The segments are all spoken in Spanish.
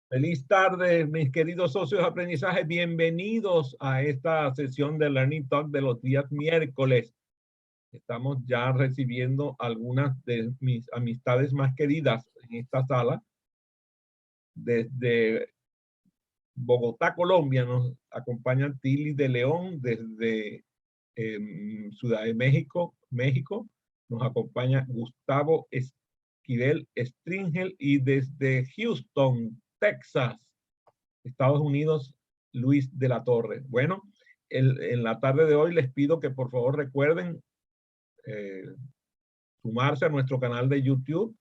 Feliz tarde, mis queridos socios de aprendizaje. Bienvenidos a esta sesión de Learning Talk de los días miércoles. Estamos ya recibiendo algunas de mis amistades más queridas en esta sala. Desde Bogotá, Colombia, nos acompaña Tili de León. Desde Ciudad de México, nos acompaña Gustavo Esquivel Stringel, y desde Houston, Texas, Estados Unidos, Luis de la Torre. Bueno, en la tarde de hoy les pido que por favor recuerden sumarse a nuestro canal de YouTube.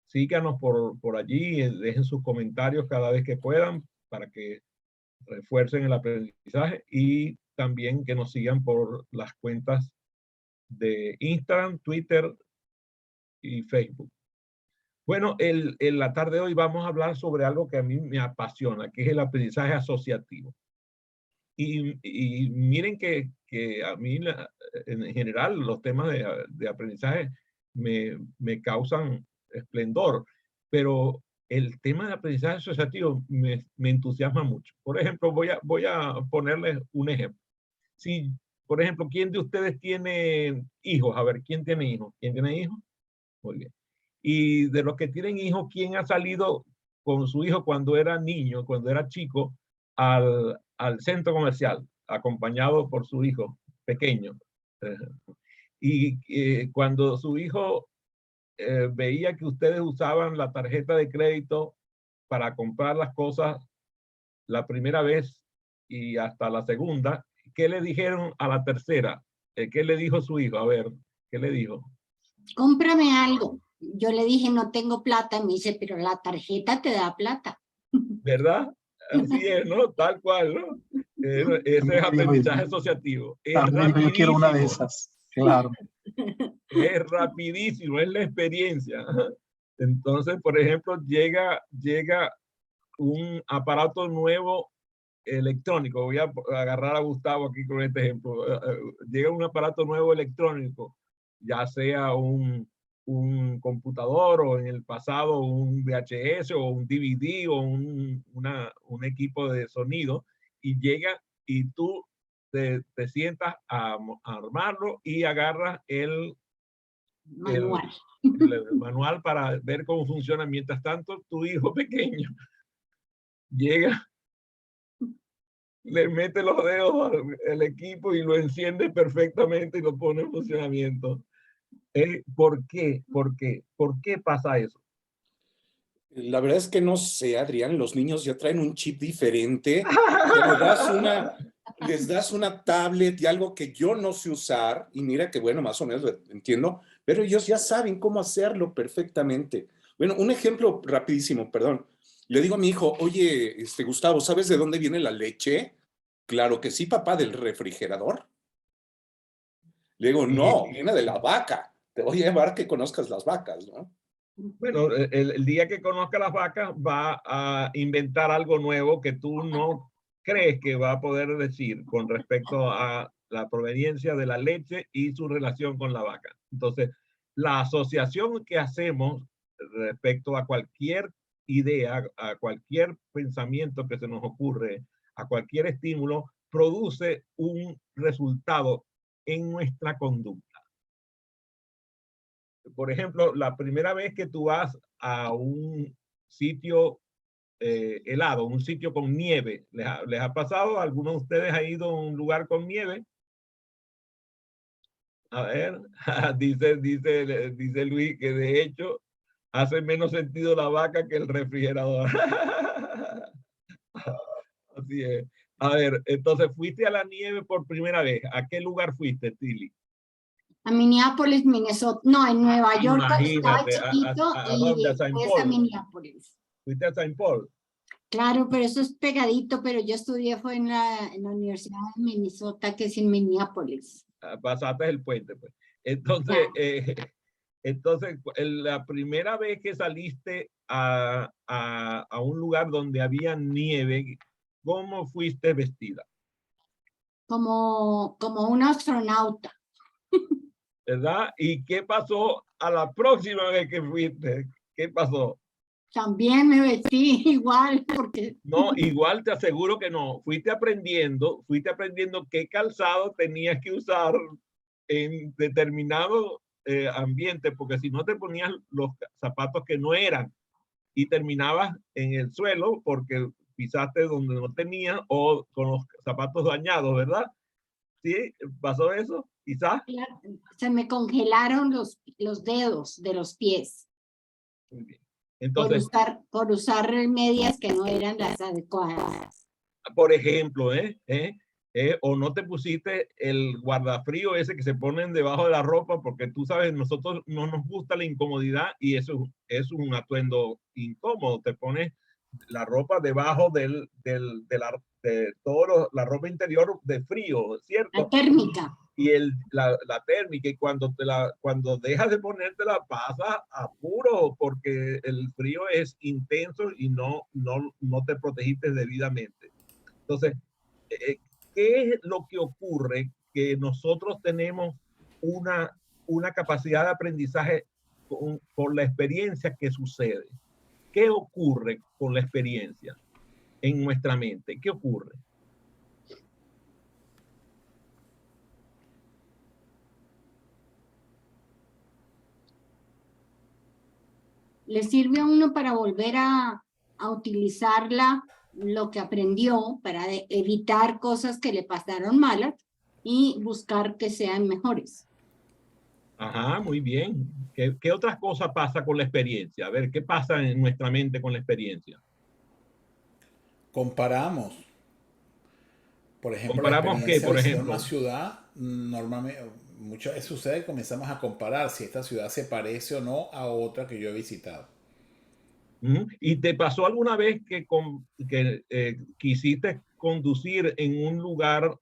Síganos por allí, dejen sus comentarios cada vez que puedan para que refuercen el aprendizaje, y también que nos sigan por las cuentas de Instagram, Twitter y Facebook. Bueno, en la tarde de hoy vamos a hablar sobre algo que a mí me apasiona, que es el aprendizaje asociativo. Y miren que a mí, en general, los temas de aprendizaje me causan esplendor, pero el tema de aprendizaje asociativo me entusiasma mucho. Por ejemplo, voy a ponerles un ejemplo. Si, por ejemplo, ¿quién de ustedes tiene hijos? A ver, ¿quién tiene hijos? ¿Quién tiene hijos? Muy bien. Y de los que tienen hijos, ¿quién ha salido con su hijo cuando era niño, cuando era chico, al centro comercial, acompañado por su hijo pequeño? Y cuando su hijo veía que ustedes usaban la tarjeta de crédito para comprar las cosas la primera vez y hasta la segunda, ¿qué le dijeron a la tercera? ¿Qué le dijo su hijo? A ver, ¿qué le dijo? Cómprame algo. Yo le dije, no tengo plata. Me dice, pero la tarjeta te da plata. ¿Verdad? Así es, ¿no? Tal cual, ¿no? Ese es aprendizaje asociativo. Es también yo quiero una de rapidísimo. esas, claro. Es rapidísimo, es la experiencia. Entonces, por ejemplo, llega un aparato nuevo electrónico. Voy a agarrar a Gustavo aquí con este ejemplo. Llega un aparato nuevo electrónico, ya sea un computador, o en el pasado un VHS o un DVD o un equipo de sonido, y llega y tú te sientas a armarlo y agarras Manual. el manual para ver cómo funciona. Mientras tanto, tu hijo pequeño llega, le mete los dedos al equipo y lo enciende perfectamente y lo pone en funcionamiento. ¿Por qué? ¿Por qué? ¿Por qué pasa eso? La verdad es que no sé, Adrián, los niños ya traen un chip diferente. Les das una tablet y algo que yo no sé usar, y mira que bueno, más o menos lo entiendo, pero ellos ya saben cómo hacerlo perfectamente. Bueno, un ejemplo rapidísimo, perdón. Le digo a mi hijo, oye, Gustavo, ¿sabes de dónde viene la leche? Claro que sí, papá, del refrigerador. Le digo, no, viene de la vaca. Te voy a llevar a que conozcas las vacas, ¿no? Bueno, el día que conozca las vacas va a inventar algo nuevo que tú no crees que va a poder decir con respecto a la proveniencia de la leche y su relación con la vaca. Entonces, la asociación que hacemos respecto a cualquier idea, a cualquier pensamiento que se nos ocurre, a cualquier estímulo, produce un resultado en nuestra conducta. Por ejemplo, la primera vez que tú vas a un sitio helado, un sitio con nieve, ¿les ha pasado? ¿Alguno de ustedes ha ido a un lugar con nieve? A ver, dice Luis que de hecho hace menos sentido la vaca que el refrigerador. Así es. A ver, entonces fuiste a la nieve por primera vez. ¿A qué lugar fuiste, Tilly? A Minneapolis, Minnesota. No, en Nueva York cuando estaba Imagínate, chiquito, ¿a y dónde? ¿A Saint después a Paul? Minneapolis. ¿Fuiste a Saint Paul? Claro, pero eso es pegadito, pero yo estudié fue en la Universidad de Minnesota, que es en Minneapolis. Pasaste el puente, pues. Entonces, entonces, la primera vez que saliste a un lugar donde había nieve, ¿cómo fuiste vestida? Como un astronauta. ¿Verdad? ¿Y qué pasó a la próxima vez que fuiste? ¿Qué pasó? También me vestí igual porque No, igual te aseguro que no. Fuiste aprendiendo qué calzado tenías que usar en determinado ambiente, porque si no te ponías los zapatos que no eran y terminabas en el suelo porque pisaste donde no tenías o con los zapatos dañados, ¿verdad? ¿Sí? ¿Pasó eso? Quizás. claro, se me congelaron los dedos de los pies Muy bien. Entonces, por usar medias que no eran las adecuadas. por ejemplo, o no te pusiste el guardafrío ese que se ponen debajo de la ropa, porque tú sabes, nosotros no nos gusta la incomodidad y eso es un atuendo incómodo. Te pones la ropa debajo de toda la ropa interior de frío, La ¿cierto? térmica. Y la térmica, y cuando dejas de ponértela pasa apuro porque el frío es intenso y no te protegiste debidamente. Entonces, eh, ¿qué es lo que ocurre? Que nosotros tenemos una capacidad de aprendizaje por la experiencia que sucede. ¿Qué ocurre con la experiencia en nuestra mente? ¿Qué ocurre? Le sirve a uno para volver a utilizarla, lo que aprendió, para evitar cosas que le pasaron malas y buscar que sean mejores. Ajá, muy bien. ¿Qué otras cosas pasa con la experiencia? A ver, ¿qué pasa en nuestra mente con la experiencia? Comparamos, por ejemplo, la ¿Comparamos qué, experiencia de por visitar una ejemplo? ciudad, normalmente, muchas veces sucede que comenzamos a comparar si esta ciudad se parece o no a otra que yo he visitado. ¿Y te pasó alguna vez que quisiste conducir en un lugar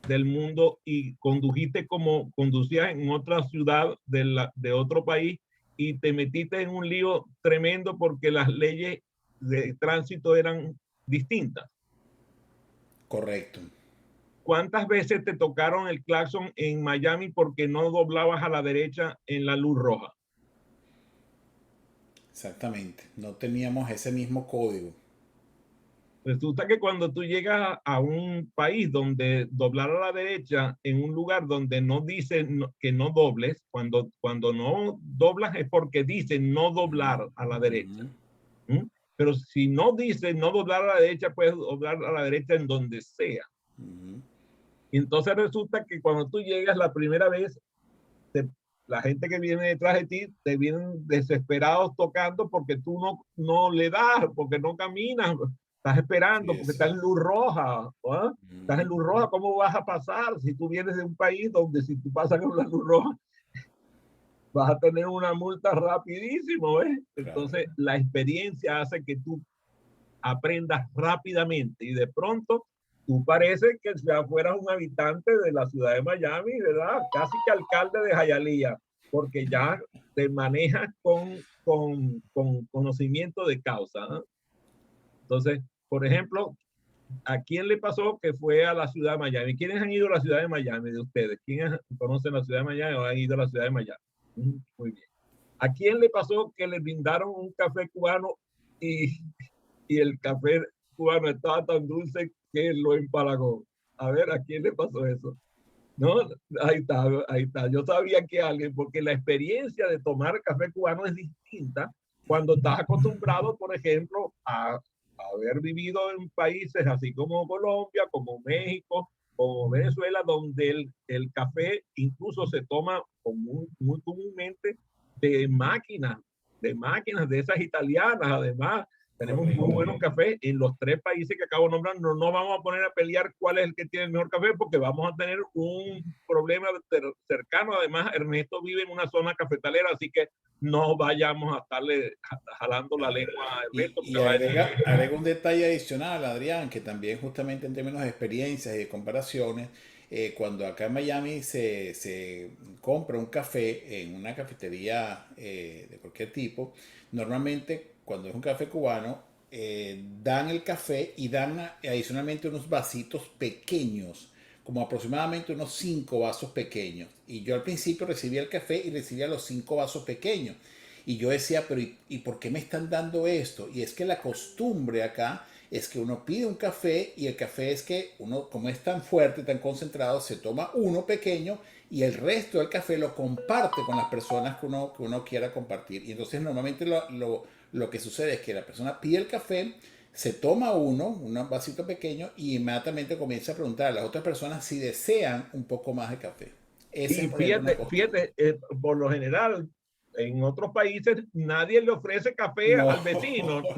del mundo y condujiste como conducías en otra ciudad de otro país y te metiste en un lío tremendo porque las leyes de tránsito eran distintas? Correcto, ¿Cuántas veces te tocaron el claxon en Miami porque no doblabas a la derecha en la luz roja? exactamente. No teníamos ese mismo código. Resulta que cuando tú llegas a un país donde doblar a la derecha en un lugar donde no dice que no dobles, cuando no doblas es porque dice no doblar a la derecha. ¿Mm? Pero si no dice no doblar a la derecha, puedes doblar a la derecha en donde sea. Y entonces resulta que cuando tú llegas la primera vez, te- la gente que viene detrás de ti te vienen desesperados tocando porque tú no le das, porque no caminas, estás Así esperando, porque estás es. en luz roja. ¿Ah? Estás en luz roja, ¿cómo vas a pasar? Si tú vienes de un país donde si tú pasas en la luz roja, vas a tener una multa rapidísimo, ¿eh? Claro. Entonces, la experiencia hace que tú aprendas rápidamente y de pronto tú pareces que ya fueras un habitante de la ciudad de Miami, ¿verdad? Casi que alcalde de Hialeah, porque ya te manejas con conocimiento de causa, ¿no? Entonces, por ejemplo, ¿a quién le pasó que fue a la ciudad de Miami? ¿Quiénes han ido a la ciudad de Miami de ustedes? ¿Quiénes conocen la ciudad de Miami o han ido a la ciudad de Miami? Muy bien. ¿A quién le pasó que le brindaron un café cubano y y el café cubano estaba tan dulce que lo empalagó? A ver, ¿a quién le pasó eso? No, ahí está, ahí está. Yo sabía que alguien, porque la experiencia de tomar café cubano es distinta cuando estás acostumbrado, por ejemplo, a haber vivido en países así como Colombia, como México, como Venezuela, donde el café incluso se toma muy comúnmente de máquinas de esas italianas, además. Tenemos muy Correcto. buenos cafés en los tres países que acabo de nombrar. No nos vamos a poner a pelear cuál es el que tiene el mejor café porque vamos a tener un problema cercano. Además, Ernesto vive en una zona cafetalera, así que no vayamos a estarle jalando la Claro. lengua a Y, Ernesto y porque va a decir agrega, que agrega un detalle adicional, Adrián, que también justamente en términos de experiencias y de comparaciones, cuando acá en Miami se compra un café en una cafetería de cualquier tipo, normalmente cuando es un café cubano, dan el café y dan adicionalmente unos vasitos pequeños, como aproximadamente unos 5 vasos pequeños. Y yo al principio recibía el café y recibía los 5 vasos pequeños. Y yo decía, pero ¿y por qué me están dando esto? Y es que la costumbre acá es que uno pide un café y el café es que uno, como es tan fuerte, tan concentrado, se toma uno pequeño y el resto del café lo comparte con las personas que uno quiera compartir. Y entonces normalmente lo que sucede es que la persona pide el café, se toma uno, un vasito pequeño, y inmediatamente comienza a preguntar a las otras personas si desean un poco más de café. Esa es, Y por ejemplo, una costumbre. fíjate, por lo general, en otros países nadie le ofrece café No, al vecino, no.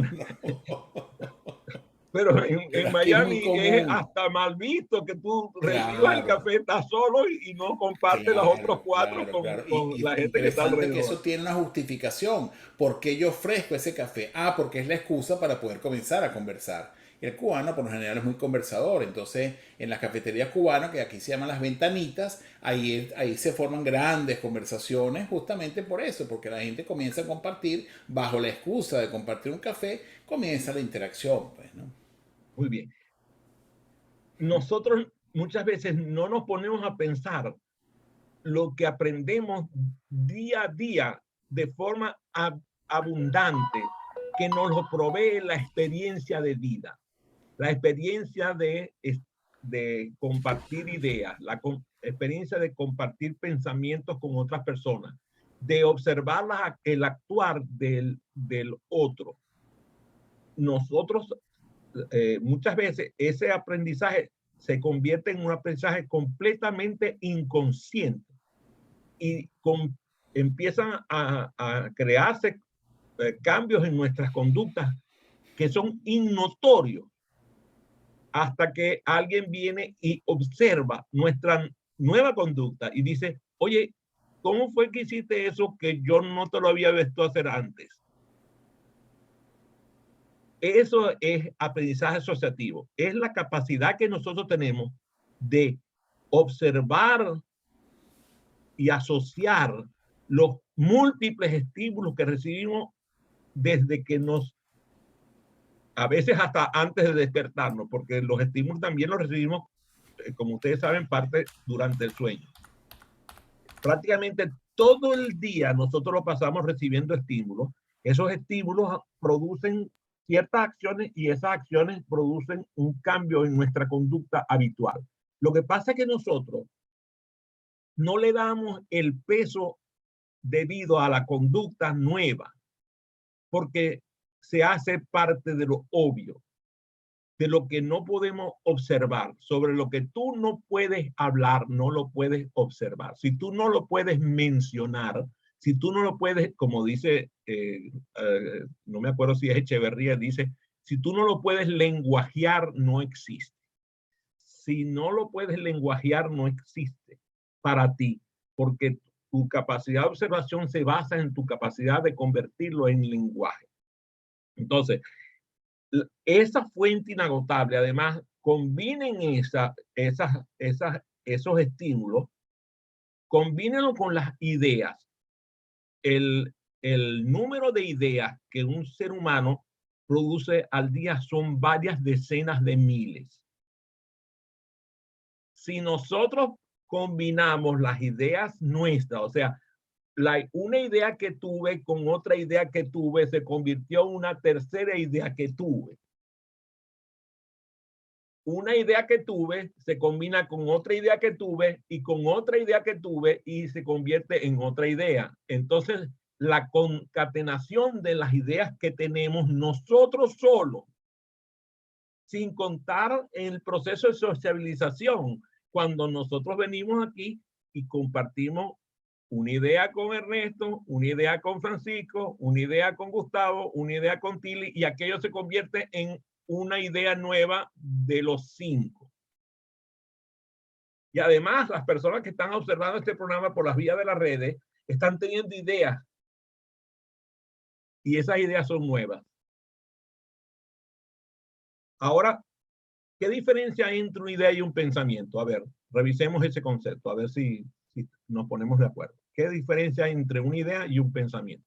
pero De en verdad que es muy Miami es común. hasta mal visto que tú recibas el Claro. café, estás solo y no compartes los otros Claro, cuatro claro, claro. con la Y gente que está interesante que eso alrededor. tiene una justificación. ¿Por qué yo ofrezco ese café? Ah, porque es la excusa para poder comenzar a conversar. El cubano por lo general es muy conversador, entonces en las cafeterías cubanas, que aquí se llaman las ventanitas, ahí se forman grandes conversaciones justamente por eso, porque la gente comienza a compartir bajo la excusa de compartir un café, comienza la interacción, pues, ¿no? Muy bien. Nosotros muchas veces no nos ponemos a pensar lo que aprendemos día a día de forma abundante, que nos lo provee la experiencia de vida, la experiencia de compartir ideas, la experiencia de compartir pensamientos con otras personas, de observar el actuar del otro. Nosotros muchas veces ese aprendizaje se convierte en un aprendizaje completamente inconsciente y empiezan a crearse cambios en nuestras conductas que son innotorios hasta que alguien viene y observa nuestra nueva conducta y dice, oye, ¿cómo fue que hiciste eso que yo no te lo había visto hacer antes? Eso es aprendizaje asociativo. Es la capacidad que nosotros tenemos de observar y asociar los múltiples estímulos que recibimos desde que a veces hasta antes de despertarnos, porque los estímulos también los recibimos, como ustedes saben, parte durante el sueño. Prácticamente todo el día nosotros lo pasamos recibiendo estímulos. Esos estímulos producen ciertas acciones y esas acciones producen un cambio en nuestra conducta habitual. Lo que pasa es que nosotros no le damos el peso debido a la conducta nueva, porque se hace parte de lo obvio, de lo que no podemos observar. Sobre lo que tú no puedes hablar, no lo puedes observar. Si tú no lo puedes mencionar, si tú no lo puedes, como dice, no me acuerdo si es Echeverría, dice, si tú no lo puedes lenguajear, no existe. Si no lo puedes lenguajear, no existe para ti, porque tu capacidad de observación se basa en tu capacidad de convertirlo en lenguaje. Entonces, esa fuente inagotable, además, combinen esos estímulos, combínenlo con las ideas. El, el número de ideas que un ser humano produce al día son varias decenas de miles. Si nosotros combinamos las ideas nuestras, o sea, una idea que tuve con otra idea que tuve, se convirtió en una tercera idea que tuve. Una idea que tuve se combina con otra idea que tuve y con otra idea que tuve y se convierte en otra idea. Entonces, la concatenación de las ideas que tenemos nosotros solos, sin contar en el proceso de sociabilización, cuando nosotros venimos aquí y compartimos una idea con Ernesto, una idea con Francisco, una idea con Gustavo, una idea con Tilly, y aquello se convierte en una idea nueva de los 5. Y además, las personas que están observando este programa por las vías de las redes están teniendo ideas y esas ideas son nuevas. Ahora, ¿qué diferencia hay entre una idea y un pensamiento? A ver, revisemos ese concepto, a ver si nos ponemos de acuerdo. ¿Qué diferencia hay entre una idea y un pensamiento?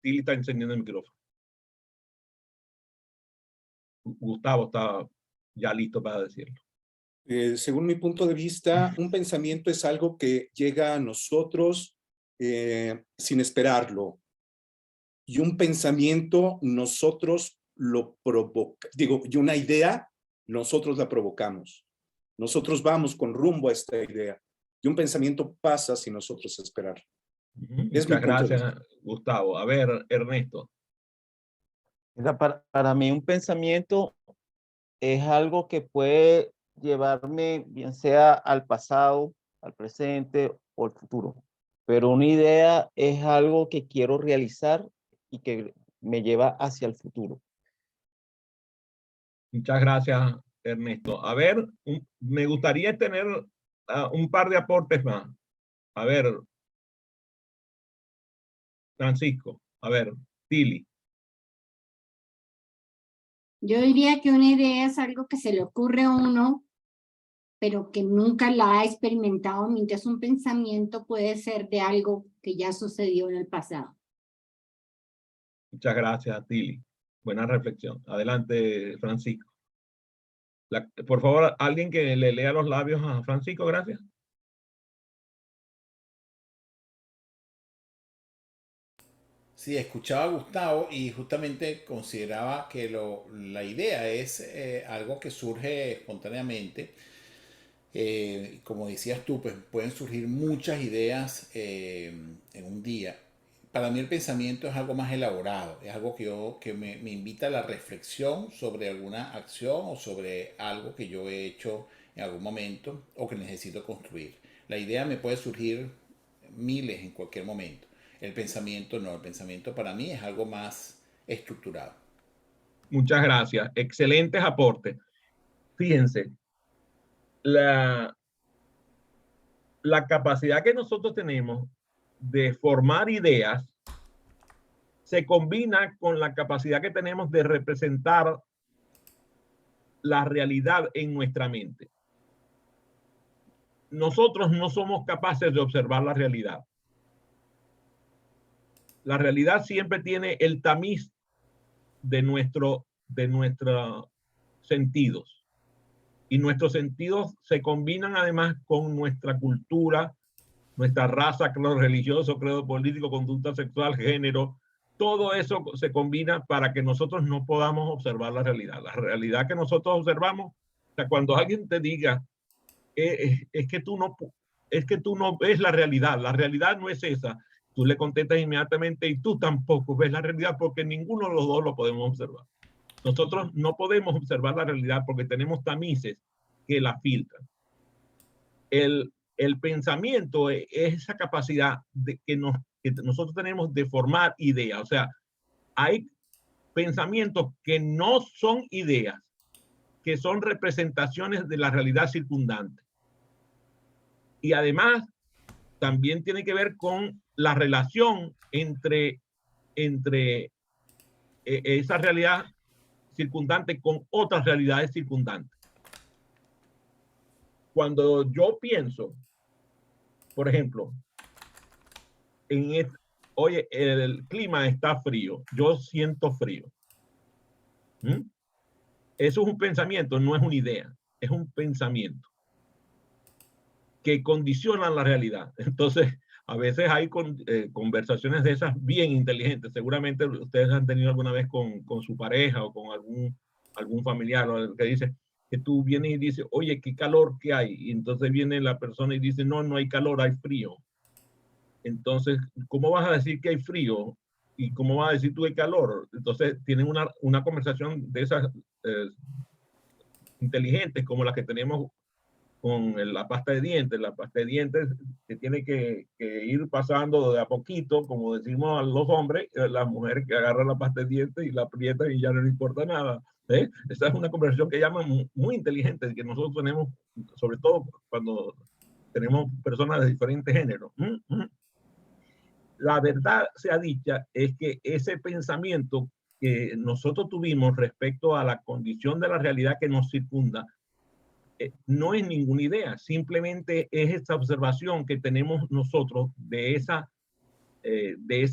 Tilly está encendiendo el micrófono. Gustavo está ya listo para decirlo. Según mi punto de vista, un pensamiento es algo que llega a nosotros sin esperarlo. Y un pensamiento nosotros lo provocamos, digo, y una idea nosotros la provocamos. Nosotros vamos con rumbo a esta idea. Y un pensamiento pasa sin nosotros esperarlo. Es mi Muchas punto de gracias, vista. Gustavo. A ver, Ernesto. Mira, para mí un pensamiento es algo que puede llevarme, bien sea al pasado, al presente o al futuro. Pero una idea es algo que quiero realizar y que me lleva hacia el futuro. Muchas gracias, Ernesto. A ver, me gustaría tener un par de aportes más. A ver, Francisco. A ver, Tili. Yo diría que una idea es algo que se le ocurre a uno, pero que nunca la ha experimentado, mientras un pensamiento puede ser de algo que ya sucedió en el pasado. Muchas gracias, Tili. Buena reflexión. Adelante, Francisco. Por favor, alguien que le lea los labios a Francisco, gracias. Sí, escuchaba a Gustavo y justamente consideraba que la idea es algo que surge espontáneamente. Como decías tú, pues pueden surgir muchas ideas en un día. Para mí el pensamiento es algo más elaborado, es algo que me invita a la reflexión sobre alguna acción o sobre algo que yo he hecho en algún momento o que necesito construir. La idea me puede surgir miles en cualquier momento. El pensamiento no, el pensamiento para mí es algo más estructurado. Muchas gracias. Excelentes aportes. Fíjense, la capacidad que nosotros tenemos de formar ideas se combina con la capacidad que tenemos de representar la realidad en nuestra mente. Nosotros no somos capaces de observar la realidad. La realidad siempre tiene el tamiz de nuestros sentidos. Y nuestros sentidos se combinan además con nuestra cultura, nuestra raza, credo religioso, credo político, conducta sexual, género. Todo eso se combina para que nosotros no podamos observar la realidad. La realidad que nosotros observamos, o sea, cuando alguien te diga, es que tú no ves la realidad no es esa, tú le contestas inmediatamente y tú tampoco ves la realidad porque ninguno de los dos lo podemos observar. Nosotros no podemos observar la realidad porque tenemos tamices que la filtran. El pensamiento es esa capacidad que nosotros tenemos de formar ideas. O sea, hay pensamientos que no son ideas, que son representaciones de la realidad circundante. Y además, también tiene que ver con la relación entre esa realidad circundante con otras realidades circundantes. Cuando yo pienso, por ejemplo, oye, el clima está frío, yo siento frío. Eso es un pensamiento, no es una idea, es un pensamiento que condiciona la realidad. Entonces, a veces hay conversaciones de esas bien inteligentes. Seguramente ustedes han tenido alguna vez con su pareja o con algún familiar que dice que tú vienes y dices, oye, qué calor que hay. Y entonces viene la persona y dice, no, no hay calor, hay frío. Entonces, ¿cómo vas a decir que hay frío? ¿Y cómo vas a decir tú hay calor? Entonces, tienen una conversación de esas inteligentes como las que tenemos con la pasta de dientes. La pasta de dientes se tiene que ir pasando de a poquito, como decimos a los hombres, la mujer que agarra la pasta de dientes y la aprieta y ya no le importa nada. Esa es una conversación que llaman muy inteligente, que nosotros tenemos, sobre todo cuando tenemos personas de diferentes géneros. La verdad sea dicha es que ese pensamiento que nosotros tuvimos respecto a la condición de la realidad que nos circunda, no es ninguna idea, simplemente es esta observación que tenemos nosotros de esa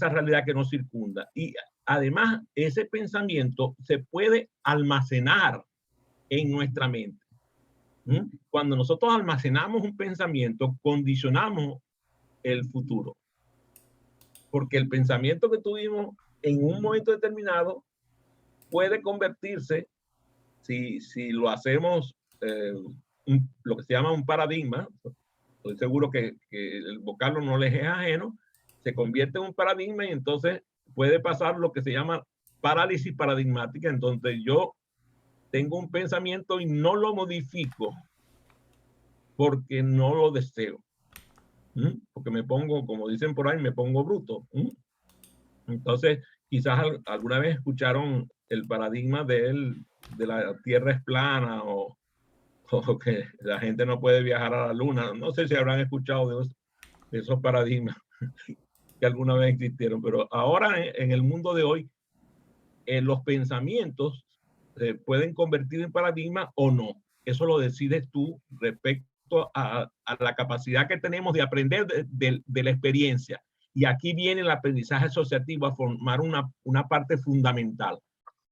realidad que nos circunda. Y además, ese pensamiento se puede almacenar en nuestra mente. ¿Mm? Cuando nosotros almacenamos un pensamiento, condicionamos el futuro. Porque el pensamiento que tuvimos en un momento determinado puede convertirse, si lo hacemos, lo que se llama un paradigma. Estoy seguro que el vocablo no les es ajeno, se convierte en un paradigma y entonces puede pasar lo que se llama parálisis paradigmática. Entonces yo tengo un pensamiento y no lo modifico porque no lo deseo. Porque me pongo, como dicen por ahí, me pongo bruto. Entonces, quizás alguna vez escucharon el paradigma de la Tierra es plana o que la gente no puede viajar a la Luna. No sé si habrán escuchado de esos paradigmas que alguna vez existieron, pero ahora en el mundo de hoy, los pensamientos se pueden convertir en paradigma o no. Eso lo decides tú respecto a la capacidad que tenemos de aprender de la experiencia. Y aquí viene el aprendizaje asociativo a formar una parte fundamental.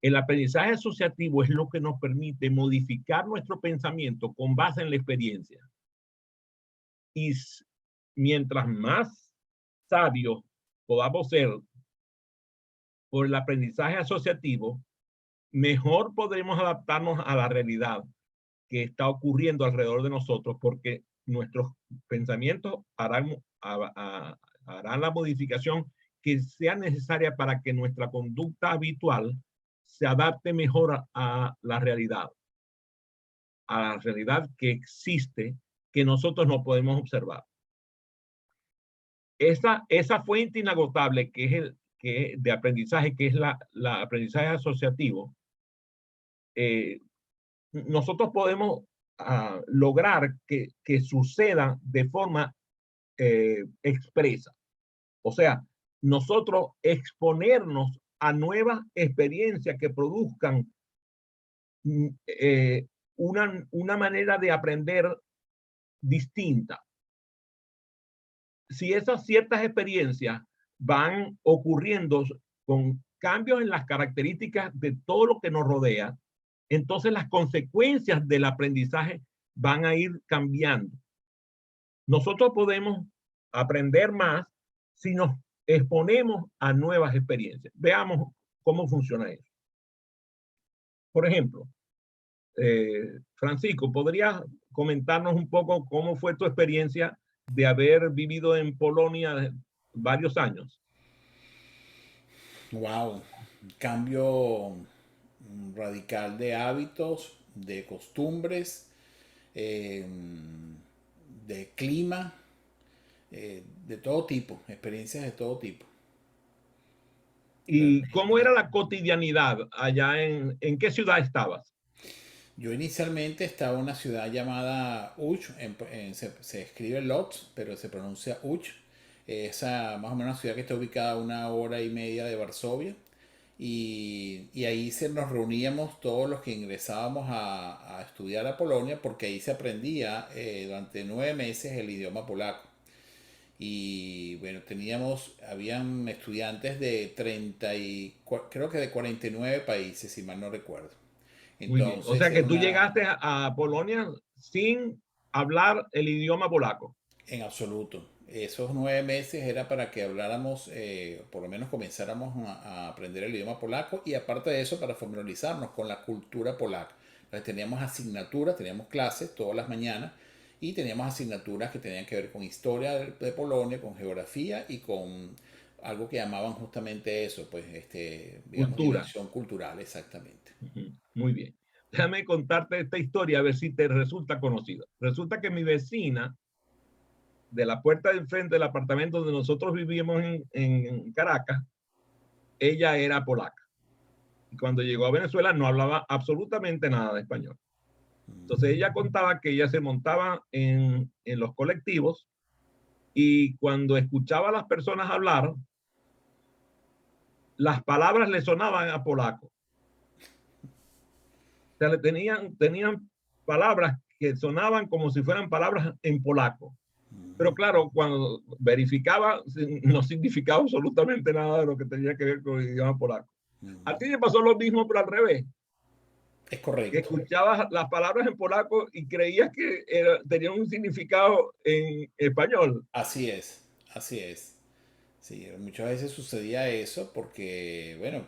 El aprendizaje asociativo es lo que nos permite modificar nuestro pensamiento con base en la experiencia. Y mientras más sabios podamos ser por el aprendizaje asociativo, mejor podremos adaptarnos a la realidad que está ocurriendo alrededor de nosotros, porque nuestros pensamientos harán la modificación que sea necesaria para que nuestra conducta habitual se adapte mejor a la realidad que existe, que nosotros no podemos observar. Esa fuente inagotable que es de aprendizaje, que es la aprendizaje asociativo, nosotros podemos lograr que suceda de forma expresa. O sea, nosotros exponernos a nuevas experiencias que produzcan una manera de aprender distinta. Si esas ciertas experiencias van ocurriendo con cambios en las características de todo lo que nos rodea, entonces las consecuencias del aprendizaje van a ir cambiando. Nosotros podemos aprender más si nos exponemos a nuevas experiencias. Veamos cómo funciona eso. Por ejemplo, Francisco, ¿podrías comentarnos un poco cómo fue tu experiencia de haber vivido en Polonia varios años? Wow, cambio radical de hábitos, de costumbres, de clima, de todo tipo, experiencias de todo tipo. ¿Y cómo era la cotidianidad allá en qué ciudad estabas? Yo inicialmente estaba en una ciudad llamada Uch, se escribe Lodz, pero se pronuncia Uch. Esa más o menos una ciudad que está ubicada a 1 hora y media de Varsovia. Y ahí nos reuníamos todos los que ingresábamos a estudiar a Polonia, porque ahí se aprendía durante 9 meses el idioma polaco. Y bueno, habían estudiantes de creo que de 49 países, si mal no recuerdo. Muy bien. O sea que tú llegaste a Polonia sin hablar el idioma polaco. En absoluto. Esos 9 meses era para que habláramos, por lo menos comenzáramos a aprender el idioma polaco, y aparte de eso para familiarizarnos con la cultura polaca. Entonces teníamos asignaturas, teníamos clases todas las mañanas, y teníamos asignaturas que tenían que ver con historia de Polonia, con geografía y con algo que llamaban justamente eso, pues digamos, dimensión cultural, exactamente. Muy bien. Déjame contarte esta historia a ver si te resulta conocida. Resulta que mi vecina, de la puerta del frente del apartamento donde nosotros vivíamos en Caracas, ella era polaca. Y cuando llegó a Venezuela no hablaba absolutamente nada de español. Entonces ella contaba que ella se montaba en los colectivos, y cuando escuchaba a las personas hablar, las palabras le sonaban a polaco. O sea, tenían palabras que sonaban como si fueran palabras en polaco. Pero claro, cuando verificaba, no significaba absolutamente nada de lo que tenía que ver con el idioma polaco. ¿A ti te pasó lo mismo, pero al revés? Es correcto. Escuchabas las palabras en polaco y creías que tenían un significado en español. Así es, así es. Sí, muchas veces sucedía eso porque, bueno,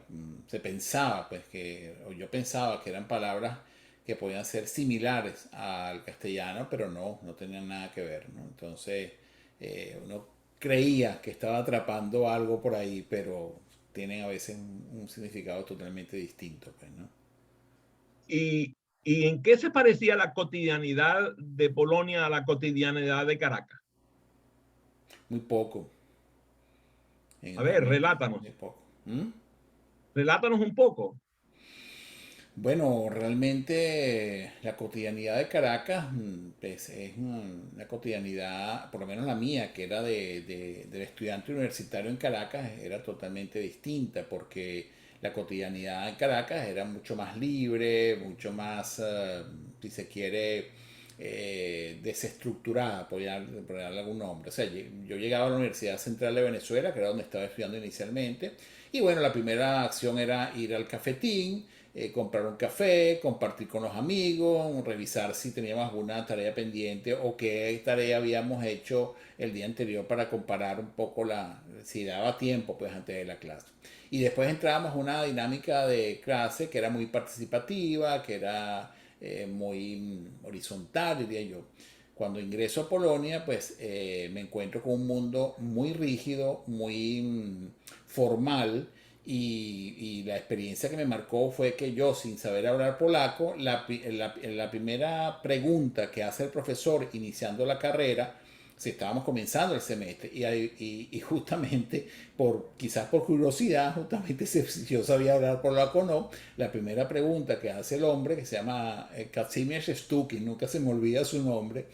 se pensaba, pues que, o yo pensaba que eran palabras que podían ser similares al castellano, pero no, no tenían nada que ver, ¿no? Entonces, uno creía que estaba atrapando algo por ahí, pero tienen a veces un significado totalmente distinto, pues, ¿no? ¿Y, y en qué se parecía la cotidianidad de Polonia a la cotidianidad de Caracas? Muy poco, A ver, realmente muy relátanos. poco. ¿Mm? Relátanos un poco. Bueno, realmente la cotidianidad de Caracas pues, es una cotidianidad, por lo menos la mía, que era del estudiante universitario en Caracas, era totalmente distinta, porque la cotidianidad en Caracas era mucho más libre, mucho más, si se quiere, desestructurada, por darle algún nombre. O sea, yo llegaba a la Universidad Central de Venezuela, que era donde estaba estudiando inicialmente, y bueno, la primera acción era ir al cafetín, comprar un café, compartir con los amigos, revisar si teníamos alguna tarea pendiente o qué tarea habíamos hecho el día anterior para comparar un poco si daba tiempo pues antes de la clase. Y después entrábamos a una dinámica de clase que era muy participativa, que era muy horizontal, diría yo. Cuando ingreso a Polonia, pues me encuentro con un mundo muy rígido, muy formal, y la experiencia que me marcó fue que yo, sin saber hablar polaco, la primera pregunta que hace el profesor iniciando la carrera, si estábamos comenzando el semestre, y justamente, quizás por curiosidad, justamente si yo sabía hablar polaco o no, la primera pregunta que hace el hombre, que se llama Kazimierz Stukin, nunca se me olvida su nombre,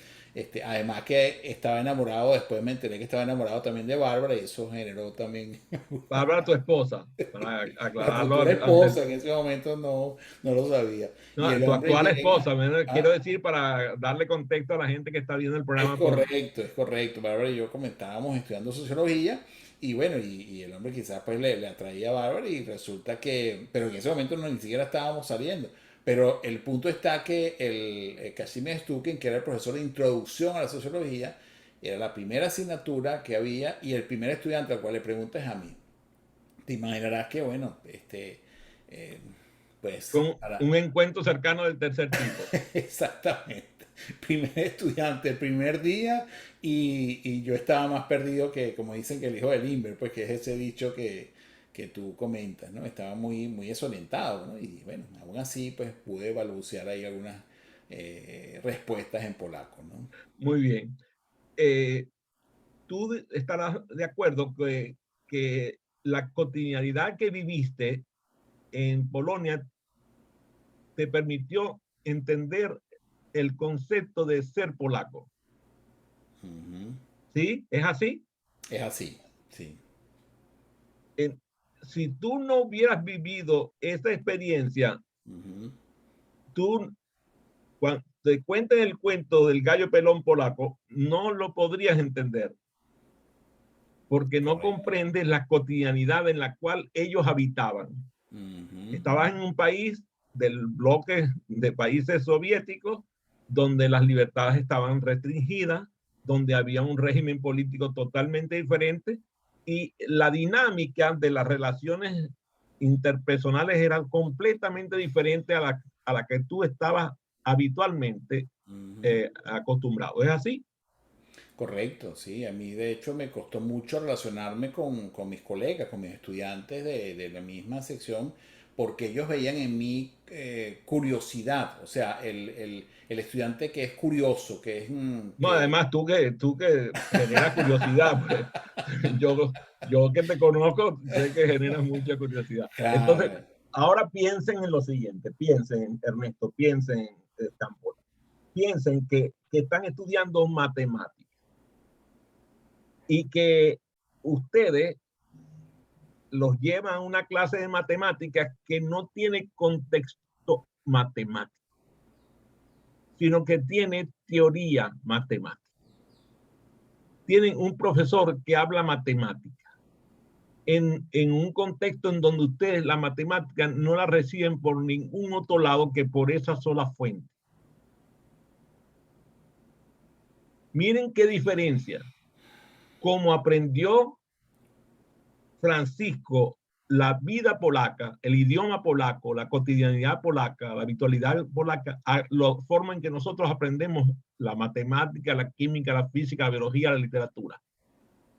además que estaba enamorado, después me enteré que estaba enamorado también de Bárbara, y eso generó también Bárbara, tu esposa, para la aclararlo futura esposa. En ese momento no, no lo sabía. Y no, el tu hombre actual llega. esposa. Quiero Ah, decir para darle contexto a la gente que está viendo el es programa por... correcto, es correcto. Bárbara y yo comentábamos estudiando sociología, y bueno, y el hombre quizás pues le atraía a Bárbara, y resulta que, pero en ese momento no, ni siquiera estábamos saliendo. Pero el punto está que el Kazimierz Stukin, que era el profesor de introducción a la sociología, era la primera asignatura que había, y el primer estudiante al cual le preguntas es a mí. Te imaginarás que, bueno, eh, pues Con un encuentro cercano del tercer tipo. exactamente. Primer estudiante, el primer día, y yo estaba más perdido que, como dicen, que el hijo del Inver, pues que es ese dicho que tú comentas, ¿no? Estaba muy, muy desorientado, ¿no? Y bueno, aún así, pues pude balbucear ahí algunas respuestas en polaco, ¿no? Muy bien. Tú estarás de acuerdo que la cotidianidad que viviste en Polonia te permitió entender el concepto de ser polaco. Ujú. ¿Sí? ¿Es así? Es así, sí. En- si tú no hubieras vivido esa experiencia, Ujú. tú, cuando te cuenten el cuento del gallo pelón polaco, no lo podrías entender, porque no Correcto. comprendes la cotidianidad en la cual ellos habitaban. Ujú. Estabas en un país del bloque de países soviéticos donde las libertades estaban restringidas, donde había un régimen político totalmente diferente y la dinámica de las relaciones interpersonales era completamente diferente a la que tú estabas habitualmente Ujú. acostumbrado. ¿Es así? Correcto, sí. A mí de hecho me costó mucho relacionarme con mis colegas, con mis estudiantes de la misma sección, porque ellos veían en mí curiosidad, o sea, el estudiante que es curioso, que es No, además tú que generas curiosidad, pues, yo que te conozco sé que generas mucha curiosidad. Entonces, claro. ahora piensen en lo siguiente, piensen, Ernesto, piensen, Campo, piensen que están estudiando matemáticas y que ustedes los llevan a una clase de matemáticas que no tiene contexto matemático, sino que tiene teoría matemática. Tienen un profesor que habla matemática. en un contexto en donde ustedes la matemática no la reciben por ningún otro lado que por esa sola fuente. Miren qué diferencia. Como aprendió Francisco la vida polaca, el idioma polaco, la cotidianidad polaca, la habitualidad polaca, a la forma en que nosotros aprendemos la matemática, la química, la física, la biología, la literatura.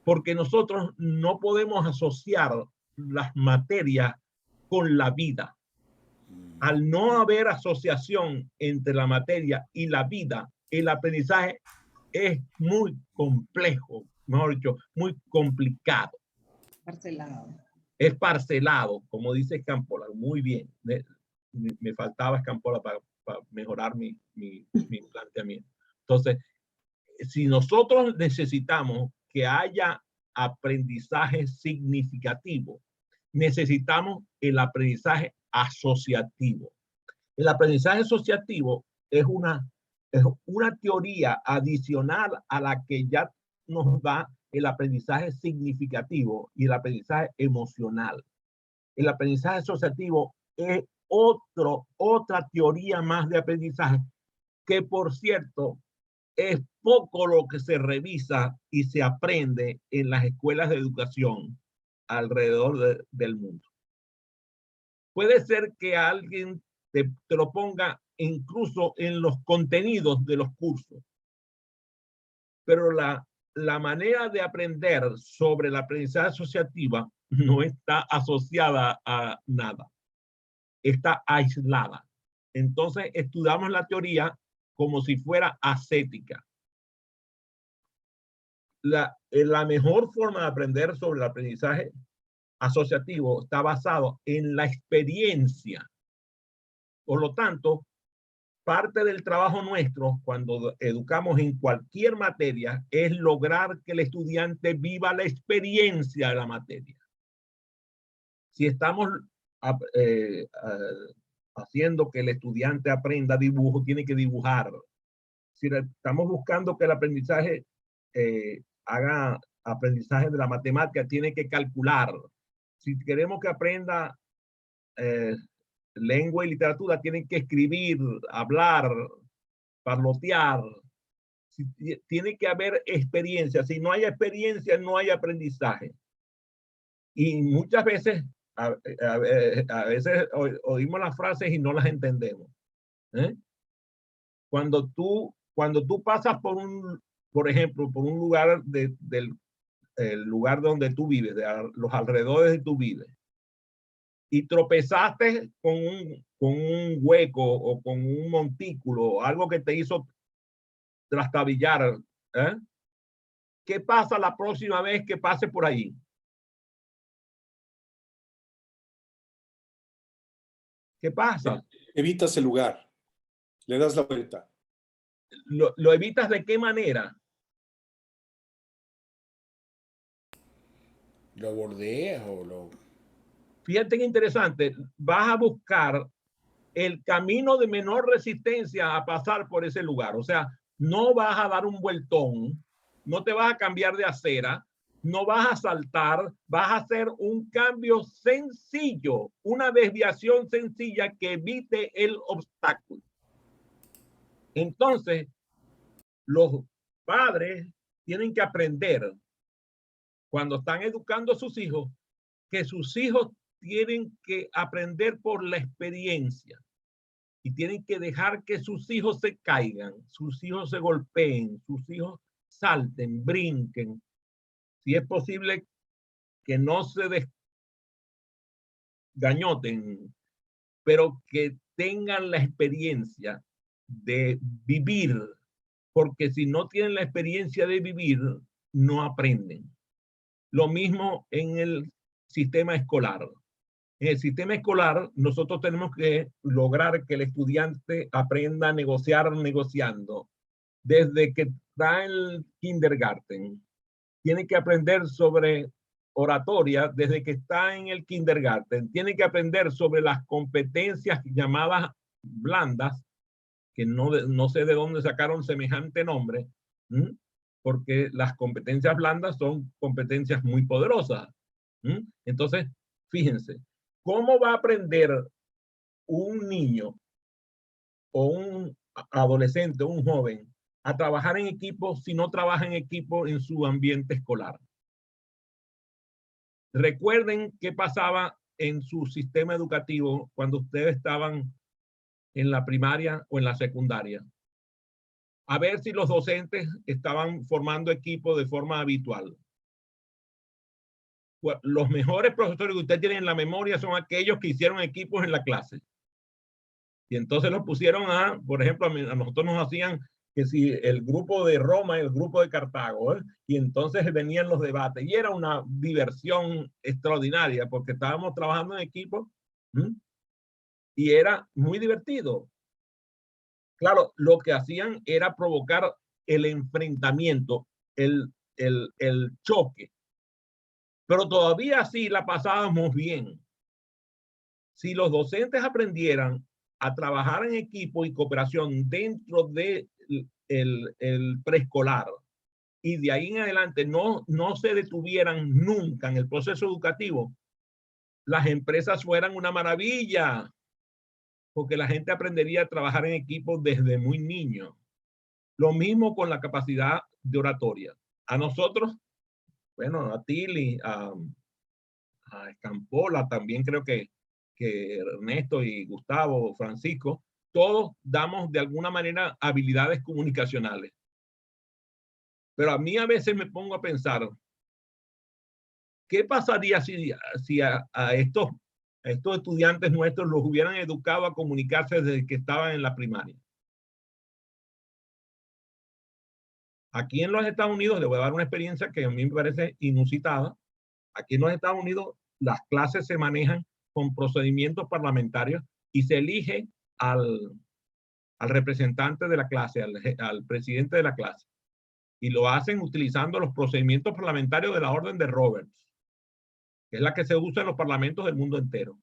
Porque nosotros no podemos asociar las materias con la vida. Al no haber asociación entre la materia y la vida, el aprendizaje es muy complejo, mejor dicho, muy complicado. Parcelado. Es parcelado, como dice Scampola, muy bien. Me faltaba Scampola para mejorar mi planteamiento. Entonces, si nosotros necesitamos que haya aprendizaje significativo, necesitamos el aprendizaje asociativo. El aprendizaje asociativo es una teoría adicional a la que ya nos da el aprendizaje significativo y el aprendizaje emocional. El aprendizaje asociativo es otra teoría más de aprendizaje que, por cierto, es poco lo que se revisa y se aprende en las escuelas de educación alrededor del mundo. Puede ser que alguien te lo ponga incluso en los contenidos de los cursos, pero la manera de aprender sobre la aprendizaje asociativa no está asociada a nada, está aislada. Entonces estudiamos la teoría como si fuera ascética. La mejor forma de aprender sobre el aprendizaje asociativo está basado en la experiencia. Por lo tanto, parte del trabajo nuestro cuando educamos en cualquier materia es lograr que el estudiante viva la experiencia de la materia. Si estamos haciendo que el estudiante aprenda dibujo, tiene que dibujar. Si estamos buscando que el aprendizaje haga aprendizaje de la matemática, tiene que calcular. Si queremos que aprenda lengua y literatura, tienen que escribir, hablar, parlotear. Tiene que haber experiencia. Si no hay experiencia, no hay aprendizaje. Y muchas veces, a veces oímos las frases y no las entendemos. Cuando tú pasas por ejemplo, por un lugar del lugar donde tú vives, de los alrededores de tu vives, y tropezaste con un hueco o con un montículo, algo que te hizo trastabillar, ¿qué pasa la próxima vez que pase por ahí? ¿Qué pasa? Evitas el lugar, le das la vuelta. ¿Lo evitas de qué manera? ¿Lo bordeas o lo...? Fíjate qué interesante, vas a buscar el camino de menor resistencia a pasar por ese lugar. O sea, no vas a dar un vueltón, no te vas a cambiar de acera, no vas a saltar, vas a hacer un cambio sencillo, una desviación sencilla que evite el obstáculo. Entonces, los padres tienen que aprender, cuando están educando a sus hijos, que sus hijos tienen que aprender por la experiencia y tienen que dejar que sus hijos se caigan, sus hijos se golpeen, sus hijos salten, brinquen. Si es posible que no se desgañoten, pero que tengan la experiencia de vivir, porque si no tienen la experiencia de vivir, no aprenden. Lo mismo en el sistema escolar. En el sistema escolar, nosotros tenemos que lograr que el estudiante aprenda a negociar negociando. Desde que está en el kindergarten, tiene que aprender sobre oratoria desde que está en el kindergarten. Tiene que aprender sobre las competencias llamadas blandas, que no sé de dónde sacaron semejante nombre, porque las competencias blandas son competencias muy poderosas. Entonces, fíjense, ¿cómo va a aprender un niño o un adolescente o un joven a trabajar en equipo si no trabaja en equipo en su ambiente escolar? Recuerden qué pasaba en su sistema educativo cuando ustedes estaban en la primaria o en la secundaria. A ver si los docentes estaban formando equipo de forma habitual. Los mejores profesores que usted tiene en la memoria son aquellos que hicieron equipos en la clase. Y entonces los pusieron por ejemplo, a nosotros nos hacían que si el grupo de Roma y el grupo de Cartago, y entonces venían los debates y era una diversión extraordinaria porque estábamos trabajando en equipo y era muy divertido. Claro, lo que hacían era provocar el enfrentamiento, el choque, pero todavía así la pasábamos bien. Si los docentes aprendieran a trabajar en equipo y cooperación dentro de el preescolar y de ahí en adelante no se detuvieran nunca en el proceso educativo, las empresas fueran una maravilla, porque la gente aprendería a trabajar en equipo desde muy niño. Lo mismo con la capacidad de oratoria. A nosotros, bueno, a Tilly, a Escampola, también creo que Ernesto y Gustavo, Francisco, todos damos de alguna manera habilidades comunicacionales. Pero a mí a veces me pongo a pensar, ¿qué pasaría si a estos estudiantes nuestros los hubieran educado a comunicarse desde que estaban en la primaria? Aquí en los Estados Unidos, les voy a dar una experiencia que a mí me parece inusitada. Aquí en los Estados Unidos, las clases se manejan con procedimientos parlamentarios y se elige al representante de la clase, al presidente de la clase. Y lo hacen utilizando los procedimientos parlamentarios de la Orden de Roberts, que es la que se usa en los parlamentos del mundo entero.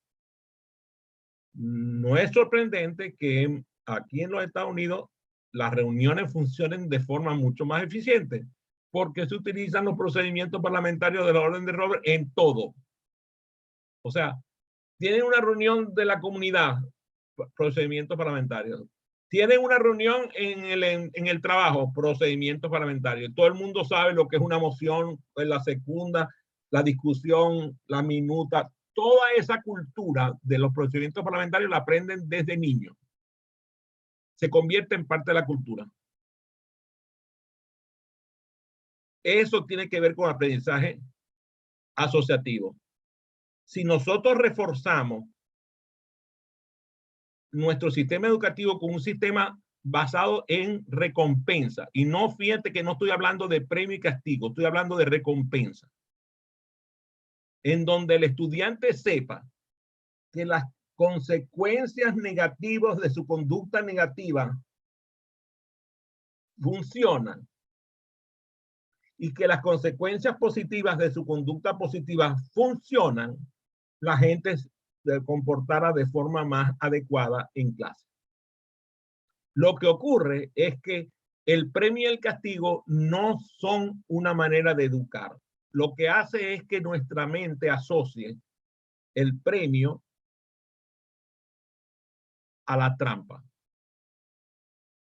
No es sorprendente que aquí en los Estados Unidos las reuniones funcionen de forma mucho más eficiente, porque se utilizan los procedimientos parlamentarios de la Orden de Roberts en todo. O sea, tienen una reunión de la comunidad, procedimientos parlamentarios. Tienen una reunión en el trabajo, procedimientos parlamentarios. Todo el mundo sabe lo que es una moción, la segunda, la discusión, la minuta. Toda esa cultura de los procedimientos parlamentarios la aprenden desde niños. Se convierte en parte de la cultura. Eso tiene que ver con aprendizaje asociativo. Si nosotros reforzamos nuestro sistema educativo con un sistema basado en recompensa, y no, fíjate que no estoy hablando de premio y castigo, estoy hablando de recompensa, en donde el estudiante sepa que las consecuencias negativas de su conducta negativa funcionan y que las consecuencias positivas de su conducta positiva funcionan, la gente se comportará de forma más adecuada en clase. Lo que ocurre es que el premio y el castigo no son una manera de educar. Lo que hace es que nuestra mente asocie el premio a la trampa.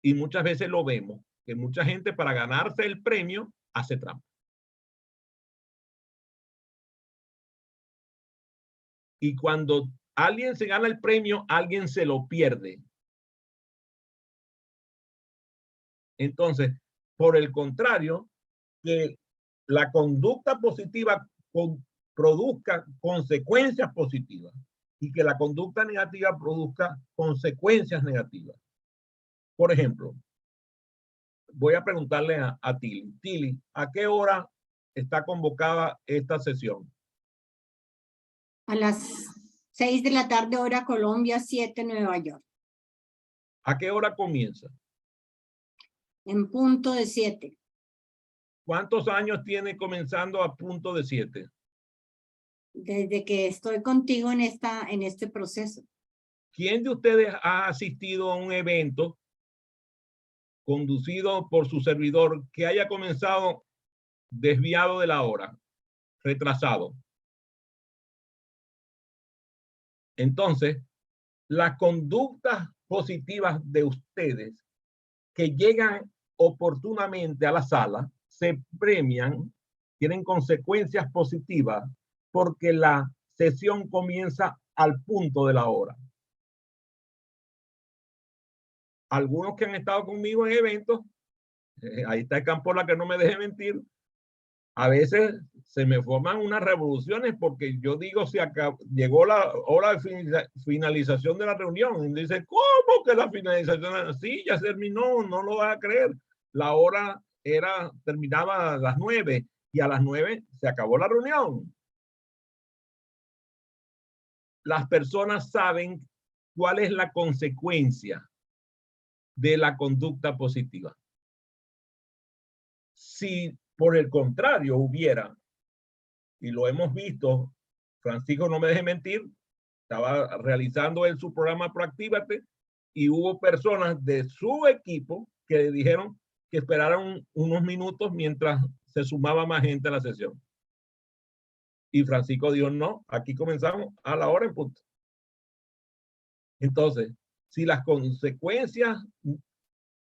Y muchas veces lo vemos, que mucha gente para ganarse el premio hace trampa. Y cuando alguien se gana el premio, alguien se lo pierde. Entonces, por el contrario, que la conducta positiva produzca consecuencias positivas y que la conducta negativa produzca consecuencias negativas. Por ejemplo, voy a preguntarle a Tilly. Tilly, ¿a qué hora está convocada esta sesión? A las 6 de la tarde, hora Colombia, 7 Nueva York. ¿A qué hora comienza? En punto de 7. ¿Cuántos años tiene comenzando a punto de 7? Desde que estoy contigo en este proceso. ¿Quién de ustedes ha asistido a un evento conducido por su servidor que haya comenzado desviado de la hora, retrasado? Entonces, las conductas positivas de ustedes que llegan oportunamente a la sala se premian, tienen consecuencias positivas porque la sesión comienza al punto de la hora. Algunos que han estado conmigo en eventos, ahí está el Campola que no me deje mentir, a veces se me forman unas revoluciones porque yo digo, si acá llegó la hora de finalización de la reunión, y dice, ¿cómo que la finalización? Sí, ya terminó, no lo vas a creer. La hora terminaba a las 9 y a las 9 se acabó la reunión. Las personas saben cuál es la consecuencia de la conducta positiva. Si por el contrario hubiera, y lo hemos visto, Francisco no me deje mentir, estaba realizando él su programa Proactívate y hubo personas de su equipo que le dijeron que esperaran unos minutos mientras se sumaba más gente a la sesión. Y Francisco dijo, no, aquí comenzamos a la hora en punto. Entonces, si las consecuencias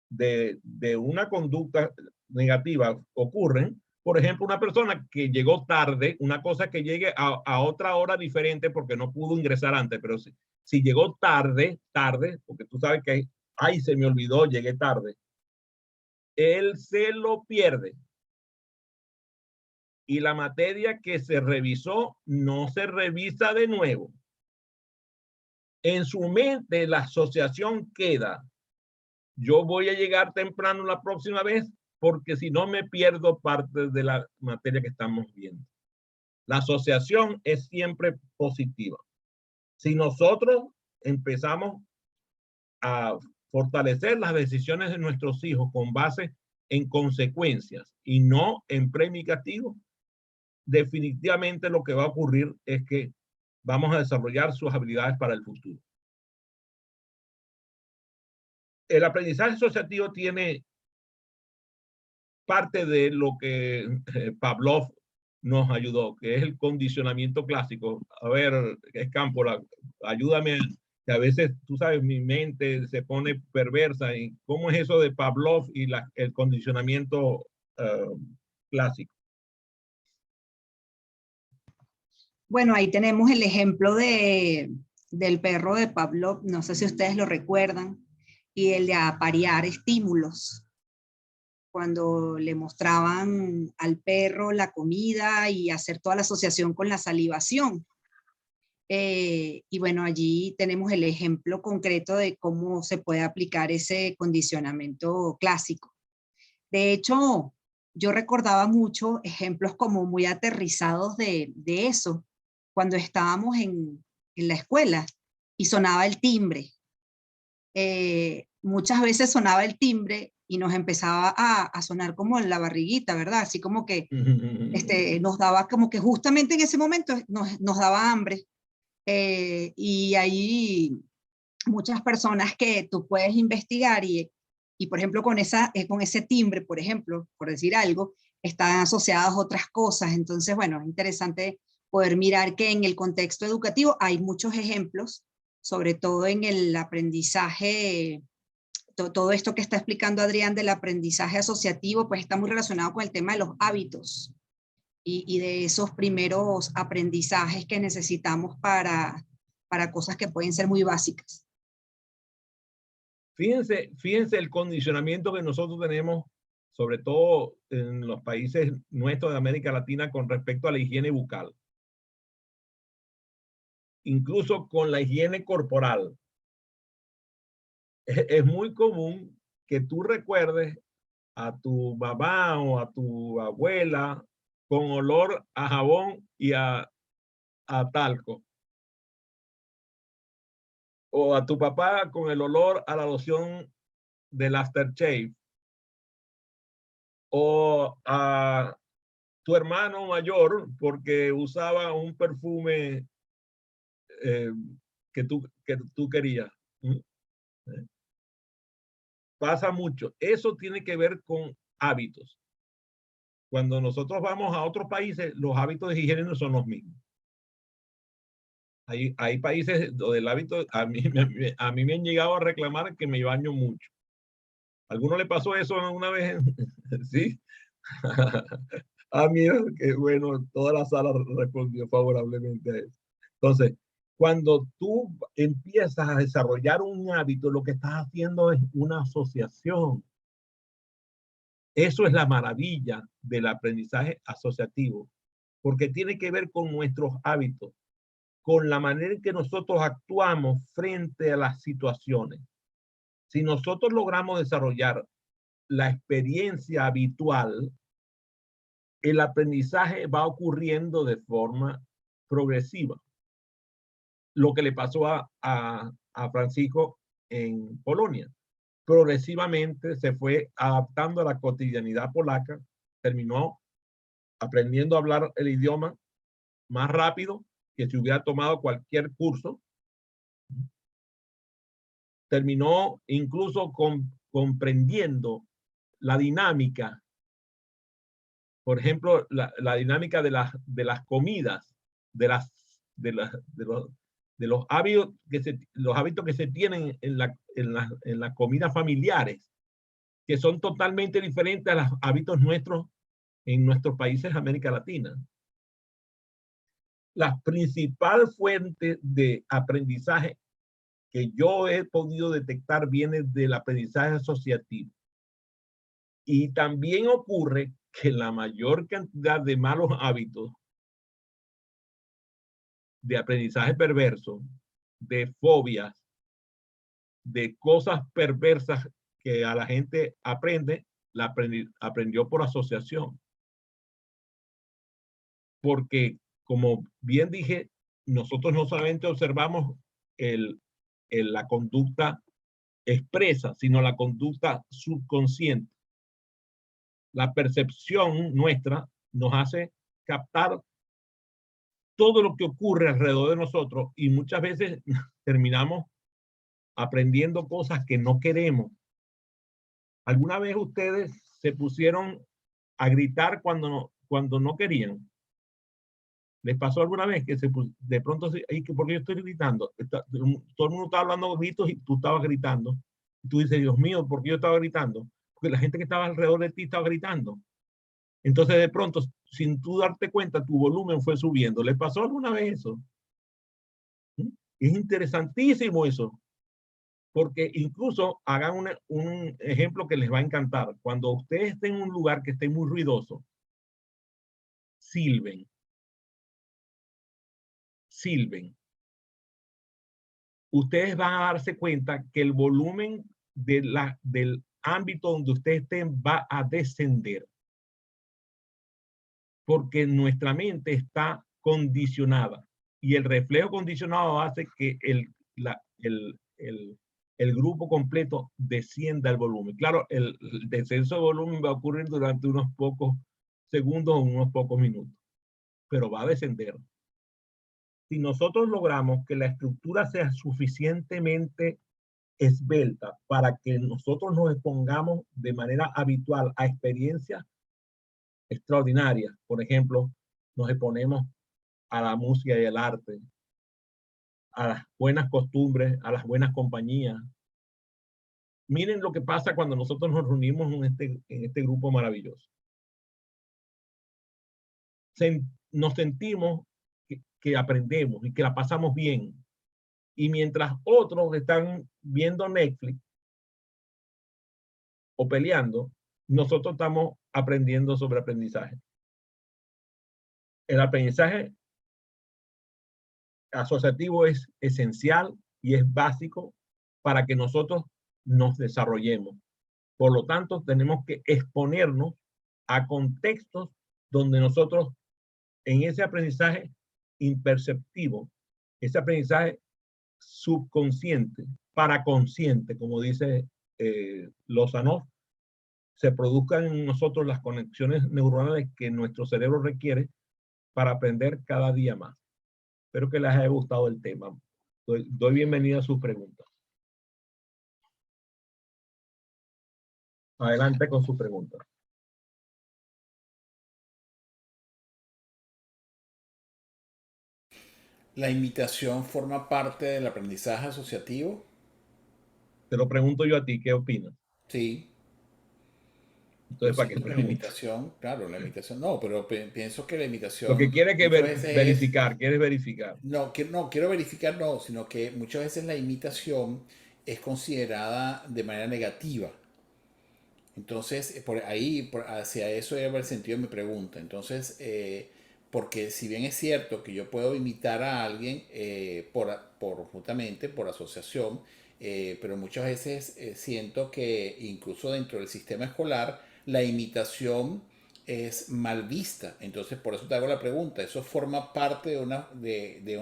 de una conducta negativa ocurren, por ejemplo, una persona que llegó tarde, una cosa que llegue a otra hora diferente porque no pudo ingresar antes, pero si llegó tarde, porque tú sabes que, ay, se me olvidó, llegué tarde, él se lo pierde. Y la materia que se revisó no se revisa de nuevo. En su mente la asociación queda. Yo voy a llegar temprano la próxima vez porque si no me pierdo parte de la materia que estamos viendo. La asociación es siempre positiva. Si nosotros empezamos a fortalecer las decisiones de nuestros hijos con base en consecuencias y no en premio y castigo, definitivamente lo que va a ocurrir es que vamos a desarrollar sus habilidades para el futuro. El aprendizaje asociativo tiene parte de lo que Pavlov nos ayudó, que es el condicionamiento clásico. A ver, Escampola, ayúdame, que a veces, tú sabes, mi mente se pone perversa. ¿Y cómo es eso de Pavlov y el condicionamiento clásico? Bueno, ahí tenemos el ejemplo del perro de Pavlov, no sé si ustedes lo recuerdan, y el de aparear estímulos. Cuando le mostraban al perro la comida y hacer toda la asociación con la salivación. Y bueno, allí tenemos el ejemplo concreto de cómo se puede aplicar ese condicionamiento clásico. De hecho, yo recordaba mucho ejemplos como muy aterrizados de eso, cuando estábamos en la escuela y sonaba el timbre. Muchas veces sonaba el timbre y nos empezaba a sonar como en la barriguita, ¿verdad? Así como que nos daba como que justamente en ese momento nos daba hambre. Y hay muchas personas que tú puedes investigar y por ejemplo, con ese timbre, por ejemplo, por decir algo, están asociadas otras cosas. Entonces, bueno, es interesante poder mirar que en el contexto educativo hay muchos ejemplos, sobre todo en el aprendizaje, todo esto que está explicando Adrián del aprendizaje asociativo, pues está muy relacionado con el tema de los hábitos y de esos primeros aprendizajes que necesitamos para cosas que pueden ser muy básicas. Fíjense el condicionamiento que nosotros tenemos, sobre todo en los países nuestros de América Latina, con respecto a la higiene bucal. Incluso con la higiene corporal. Es muy común que tú recuerdes a tu mamá o a tu abuela con olor a jabón y a talco. O a tu papá con el olor a la loción del aftershave. O a tu hermano mayor porque usaba un perfume que tú querías. Pasa mucho. Eso tiene que ver con hábitos. Cuando nosotros vamos a otros países, los hábitos de higiene no son los mismos. Hay países donde el hábito, a mí me han llegado a reclamar que me baño mucho. ¿A alguno le pasó eso una vez? ¿Sí? Ah, mira, que bueno, toda la sala respondió favorablemente a eso. Entonces, cuando tú empiezas a desarrollar un hábito, lo que estás haciendo es una asociación. Eso es la maravilla del aprendizaje asociativo, porque tiene que ver con nuestros hábitos, con la manera en que nosotros actuamos frente a las situaciones. Si nosotros logramos desarrollar la experiencia habitual, el aprendizaje va ocurriendo de forma progresiva. Lo que le pasó a Francisco en Polonia. Progresivamente se fue adaptando a la cotidianidad polaca, terminó aprendiendo a hablar el idioma más rápido que si hubiera tomado cualquier curso. Terminó incluso comprendiendo la dinámica, por ejemplo, la dinámica de las comidas, de los hábitos que se tienen en las comidas familiares, que son totalmente diferentes a los hábitos nuestros en nuestros países de América Latina. La principal fuente de aprendizaje que yo he podido detectar viene del aprendizaje asociativo. Y también ocurre que la mayor cantidad de malos hábitos, de aprendizaje perverso, de fobias, de cosas perversas que a la gente aprende, la aprendió por asociación. Porque, como bien dije, nosotros no solamente observamos la conducta expresa, sino la conducta subconsciente. La percepción nuestra nos hace captar todo lo que ocurre alrededor de nosotros y muchas veces terminamos aprendiendo cosas que no queremos. ¿Alguna vez ustedes se pusieron a gritar cuando no querían? ¿Les pasó alguna vez que de pronto, ¿por qué yo estoy gritando? Todo el mundo estaba hablando gritos y tú estabas gritando. Y tú dices, Dios mío, ¿por qué yo estaba gritando? Porque la gente que estaba alrededor de ti estaba gritando. Entonces, de pronto, sin tú darte cuenta, tu volumen fue subiendo. ¿Les pasó alguna vez eso? Es interesantísimo eso. Porque incluso hagan un ejemplo que les va a encantar. Cuando ustedes estén en un lugar que esté muy ruidoso, silben. Silben. Ustedes van a darse cuenta que el volumen del ámbito donde ustedes estén va a descender. Porque nuestra mente está condicionada y el reflejo condicionado hace que el grupo completo descienda el volumen. Claro, el descenso de volumen va a ocurrir durante unos pocos segundos o unos pocos minutos, pero va a descender. Si nosotros logramos que la estructura sea suficientemente esbelta para que nosotros nos expongamos de manera habitual a experiencias extraordinarias, por ejemplo, nos exponemos a la música y el arte, a las buenas costumbres, a las buenas compañías. Miren lo que pasa cuando nosotros nos reunimos en este grupo maravilloso. Nos sentimos que aprendemos y que la pasamos bien. Y mientras otros están viendo Netflix o peleando, nosotros estamos aprendiendo sobre aprendizaje. El aprendizaje asociativo es esencial y es básico para que nosotros nos desarrollemos. Por lo tanto, tenemos que exponernos a contextos donde nosotros en ese aprendizaje imperceptivo, ese aprendizaje subconsciente, paraconsciente, como dice Lozano, se produzcan en nosotros las conexiones neuronales que nuestro cerebro requiere para aprender cada día más. Espero que les haya gustado el tema. Doy bienvenida a sus preguntas. Adelante con sus preguntas. ¿La imitación forma parte del aprendizaje asociativo? Te lo pregunto yo a ti, ¿qué opinas? Sí. Yo Entonces, ¿para qué siento que la pregunto? imitación, claro, la imitación, no, pero pienso que la Lo que imitación quiere que muchas veces es, verificar, quieres verificar. no, quiero verificar, no, sino que muchas veces la imitación es considerada de manera negativa. Entonces, por ahí, hacia eso era el sentido de mi pregunta. Entonces, porque si bien es cierto que yo puedo imitar a alguien justamente por asociación, pero muchas veces siento que incluso dentro del sistema escolar la imitación es mal vista. Entonces, por eso te hago la pregunta. ¿Eso forma parte de un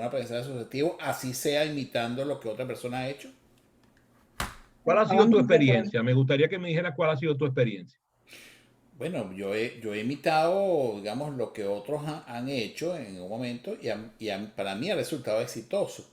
aprendizaje asociativo, así sea imitando lo que otra persona ha hecho? ¿Cuál ha sido tu Totalmente de acuerdo. experiencia? Me gustaría que me dijeras cuál ha sido tu experiencia. Bueno, yo he imitado, digamos, lo que otros han hecho en un momento para mí ha resultado exitoso.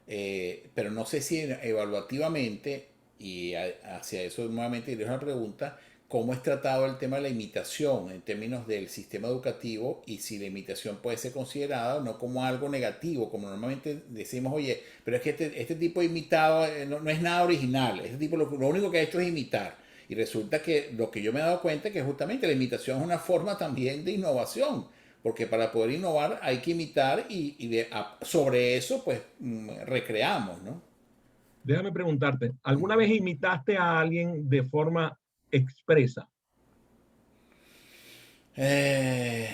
Pero no sé si evaluativamente, y hacia eso nuevamente dirijo la pregunta, cómo es tratado el tema de la imitación en términos del sistema educativo y si la imitación puede ser considerada no como algo negativo, como normalmente decimos, oye, pero es que este tipo de imitado no es nada original, este tipo lo único que ha hecho es imitar. Y resulta que lo que yo me he dado cuenta es que justamente la imitación es una forma también de innovación, porque para poder innovar hay que imitar sobre eso pues recreamos, ¿no? Déjame preguntarte, ¿alguna vez imitaste a alguien de forma expresa? Eh,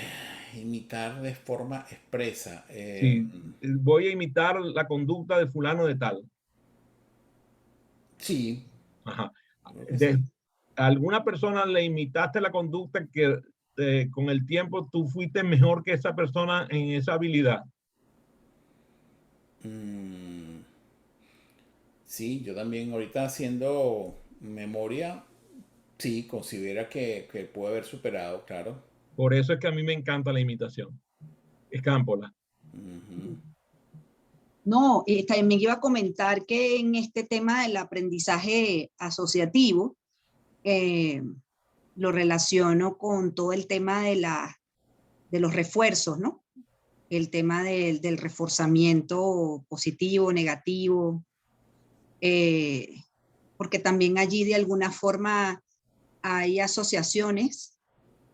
Imitar de forma expresa. Si voy a imitar la conducta de fulano de tal. Sí, Ajá. creo que De, sí. ¿a alguna persona le imitaste la conducta que con el tiempo tú fuiste mejor que esa persona en esa habilidad? Mm, sí, yo también ahorita haciendo memoria, sí, considera que puede haber superado, claro. Por eso es que a mí me encanta la imitación. Escámpola. Ujú. No, y también iba a comentar que en este tema del aprendizaje asociativo, eh, lo relaciono con todo el tema de los refuerzos, ¿no? El tema del reforzamiento positivo, negativo, eh, porque también allí de alguna forma hay asociaciones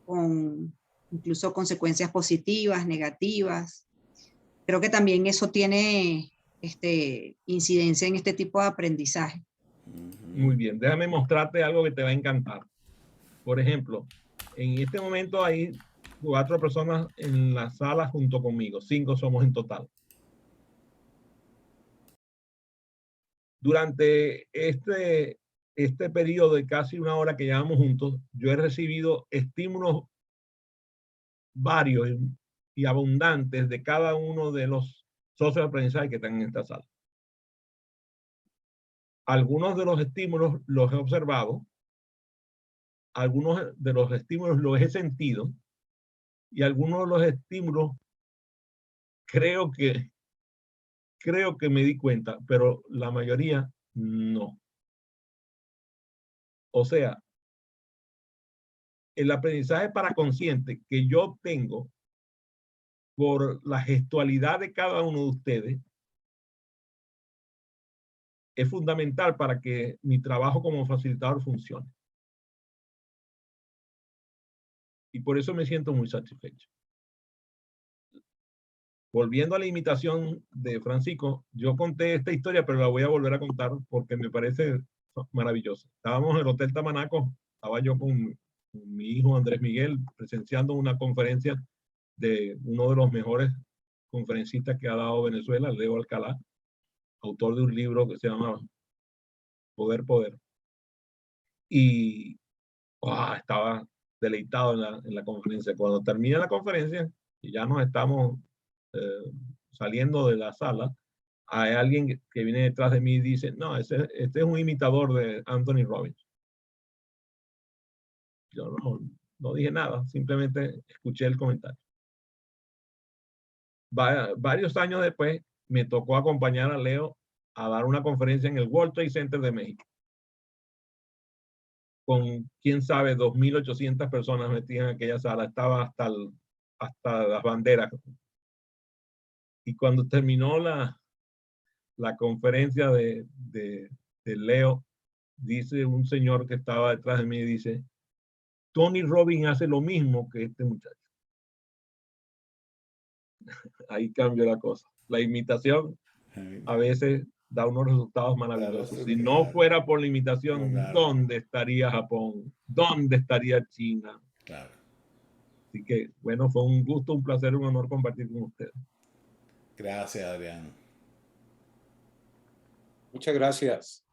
con incluso consecuencias positivas, negativas. Creo que también eso tiene incidencia en este tipo de aprendizaje. Muy bien. Déjame mostrarte algo que te va a encantar. Por ejemplo, en este momento hay 4 personas en la sala junto conmigo. 5 somos en total. Durante este periodo de casi una hora que llevamos juntos, yo he recibido estímulos varios y abundantes de cada uno de los socios de aprendizaje que están en esta sala. Algunos de los estímulos los he observado, algunos de los estímulos los he sentido y algunos de los estímulos creo que, creo que me di cuenta, pero la mayoría no. O sea, el aprendizaje para consciente que yo tengo por la gestualidad de cada uno de ustedes es fundamental para que mi trabajo como facilitador funcione. Y por eso me siento muy satisfecho. Volviendo a la imitación de Francisco, yo conté esta historia, pero la voy a volver a contar porque me parece maravillosa. Estábamos en el Hotel Tamanaco, estaba yo con mi hijo Andrés Miguel presenciando una conferencia de uno de los mejores conferencistas que ha dado Venezuela, Leo Alcalá, autor de un libro que se llama Poder, Poder. Y estaba deleitado en la conferencia. Cuando termina la conferencia, y ya nos estamos eh, saliendo de la sala, hay alguien que viene detrás de mí y dice, no, este es un imitador de Anthony Robbins. Yo no dije nada, simplemente escuché el comentario. Varios años después, me tocó acompañar a Leo a dar una conferencia en el World Trade Center de México, con, quién sabe, 2.800 personas metidas en aquella sala. Estaba hasta las banderas. Y cuando terminó la conferencia de Leo, dice un señor que estaba detrás de mí, dice, Tony Robbins hace lo mismo que este muchacho. Ahí cambió la cosa. La imitación a veces da unos resultados maravillosos. Claro, Si no claro. fuera por la imitación, Claro. ¿dónde estaría Japón? ¿Dónde estaría China? Claro. Así que, bueno, fue un gusto, un placer, un honor compartir con ustedes. Gracias, Adrián. Muchas gracias.